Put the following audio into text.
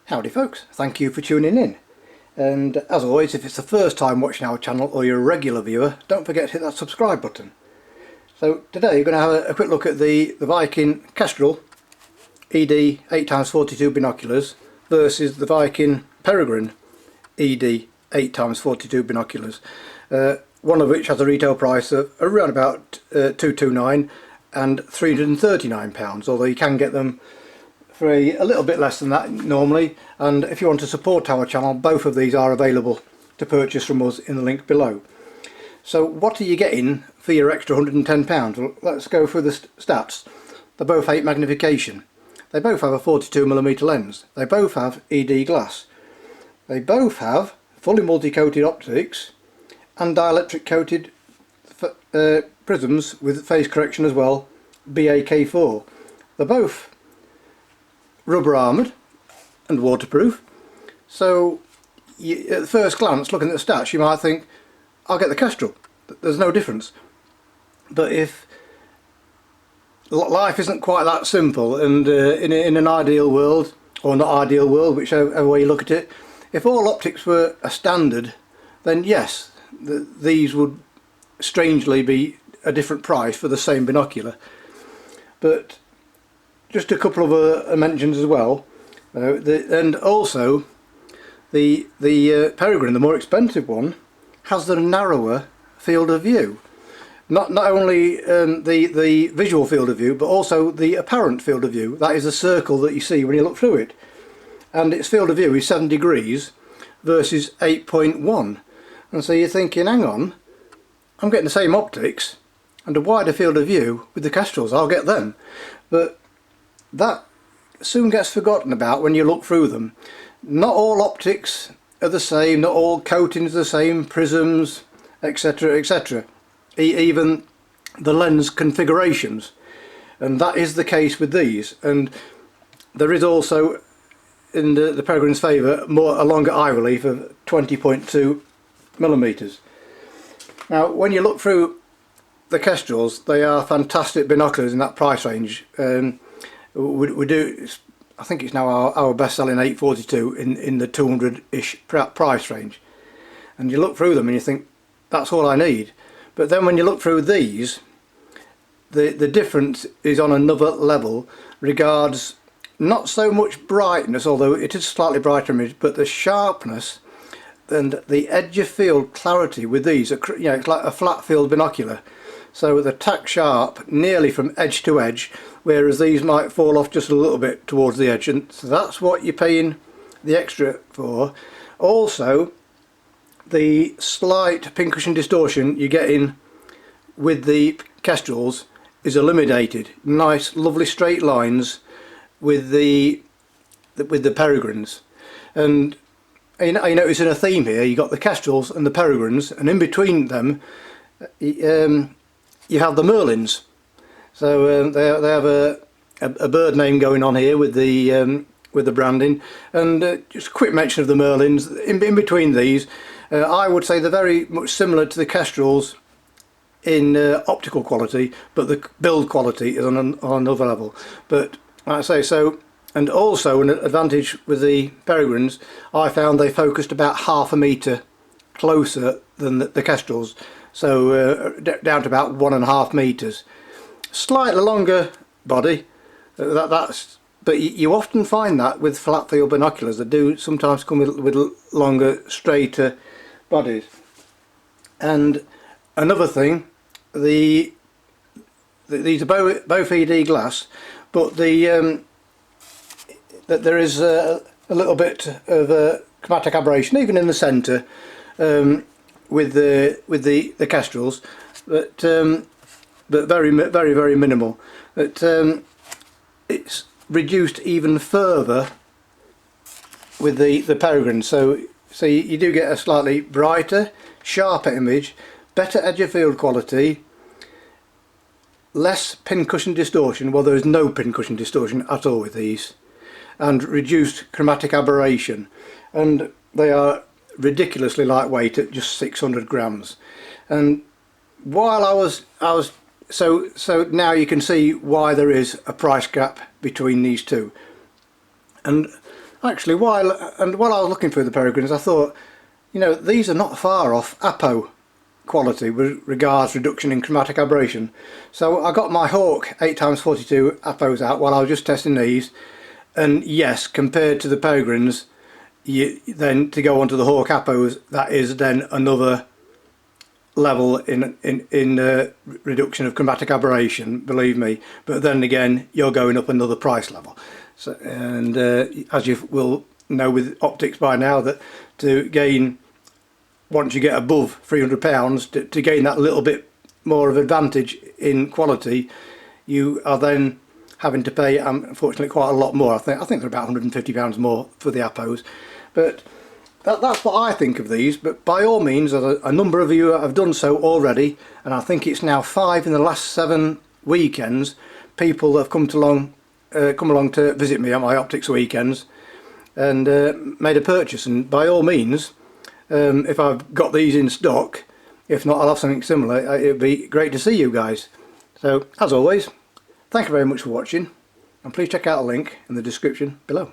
Howdy folks, thank you for tuning in, and as always, if it's the first time watching our channel or you're a regular viewer, don't forget to hit that subscribe button. So today we're going to have a quick look at the Viking Kestrel ED 8x42 binoculars versus the Viking Peregrine ED 8x42 binoculars, one of which has a retail price of around about £229 and £339, although you can get them for a little bit less than that normally. And if you want to support our channel, both of these are available to purchase from us in the link below. So what are you getting for your extra £110? Well, let's go through the stats. They're both 8 magnification. They both have a 42mm lens. They both have ED glass. They both have fully multi-coated optics and dielectric coated prisms with phase correction as well, BAK4. They're both rubber armoured and waterproof, so at the first glance, looking at the stats, you might think, I'll get the Kestrel, there's no difference. But if life isn't quite that simple, and in an ideal world, or not ideal world, whichever way you look at it, if all optics were a standard, then yes, these would strangely be a different price for the same binocular. But just a couple of mentions as well, and also the Peregrine, the more expensive one, has the narrower field of view. Not only the visual field of view, but also the apparent field of view. That is the circle that you see when you look through it, and its field of view is 7 degrees versus 8.1. And so you're thinking, hang on, I'm getting the same optics and a wider field of view with the Kestrels, I'll get them. But that soon gets forgotten about when you look through them. Not all optics are the same, not all coatings are the same, prisms, etc, etc. Even the lens configurations, and that is the case with these. And there is also, in the Peregrine's favour, a longer eye relief of 20.2mm. Now when you look through the Kestrels, they are fantastic binoculars in that price range. We do, I think it's now our best-selling 842 in the 200-ish price range, and you look through them and you think, that's all I need. But then when you look through these, the difference is on another level. Regards not so much brightness, although it is slightly brighter image, but the sharpness and the edge of field clarity with these. You know, it's like a flat field binocular, so the tack sharp nearly from edge to edge, whereas these might fall off just a little bit towards the edge, and so that's what you're paying the extra for. Also, the slight pincushion distortion you're getting with the Kestrels is eliminated. Nice lovely straight lines with the Peregrines. And you notice in a theme here, you got the Kestrels and the Peregrines, and in between them you have the Merlins. So they have a bird name going on here with the branding, and just a quick mention of the Merlins. In between these, I would say they're very much similar to the Kestrels in optical quality, but the build quality is on another level. But like I say, so, and also an advantage with the Peregrines, I found they focused about ½ metre closer than the Kestrels, so down to about 1.5 metres. Slightly longer body, but you often find that with flat field binoculars. They do sometimes come with longer, straighter bodies. And another thing, these are both ED glass, but that there is a little bit of chromatic aberration even in the centre with the Kestrels, but very minimal. But it's reduced even further with the Peregrine, so you do get a slightly brighter, sharper image, better edge of field quality, less pincushion distortion, well there is no pincushion distortion at all with these, and reduced chromatic aberration, and they are ridiculously lightweight at just 600 grams. And while I was so now you can see why there is a price gap between these two. And Actually, while I was looking through the Peregrines, I thought, you know, these are not far off Apo quality with regards reduction in chromatic aberration. So I got my Hawk 8x42 Apos out while I was just testing these, and yes, compared to the Peregrines, then to go on to the Hawk Apos, that is then another level in reduction of chromatic aberration, believe me. But then again, you're going up another price level. So, and as you will know with optics by now, that to gain, once you get above £300, to gain that little bit more of advantage in quality, you are then having to pay, unfortunately, quite a lot more. I think they're about £150 more for the Apos. But that's what I think of these. But by all means, a number of you have done so already, and I think it's now 5 in the last 7 weekends. People have come along to visit me at my optics weekends and made a purchase. And by all means, if I've got these in stock, if not, I'll have something similar. It'd be great to see you guys. So as always, thank you very much for watching, and please check out the link in the description below.